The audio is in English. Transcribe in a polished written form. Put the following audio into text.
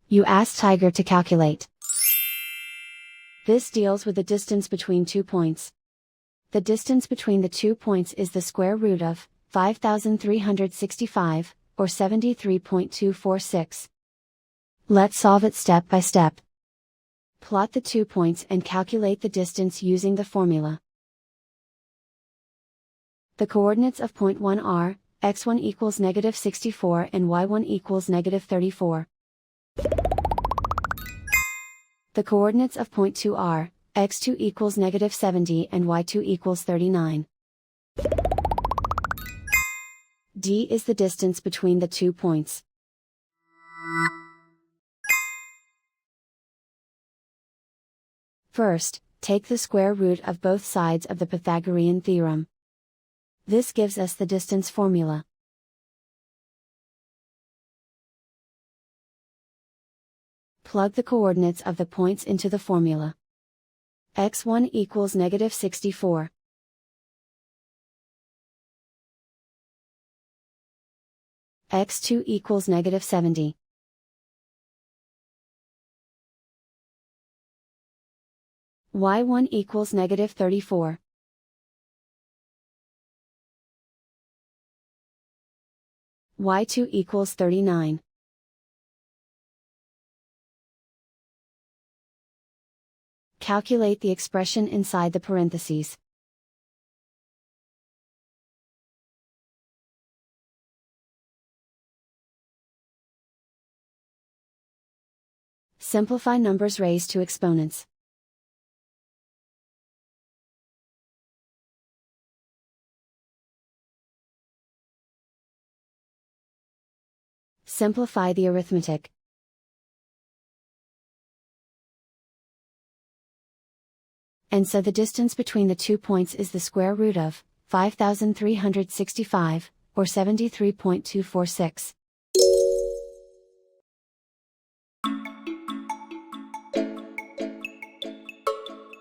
You ask Tiger to calculate. This deals with the distance between 2 points. The distance between the 2 points is the square root of 5,365, or 73.246. Let's solve it step by step. Plot the 2 points and calculate the distance using the formula. The coordinates of point 1 are, x1 equals negative 64 and y1 equals negative 34. The coordinates of point 2 are, x2 equals negative 70 and y2 equals 39. D is the distance between the 2 points. First, take the square root of both sides of the Pythagorean theorem. This gives us the distance formula. Plug the coordinates of the points into the formula. x1 equals negative 64. x2 equals negative 70. y1 equals negative 34. y2 equals 39. Calculate the expression inside the parentheses. Simplify numbers raised to exponents. Simplify the arithmetic. And so the distance between the 2 points is the square root of 5,365, or 73.246.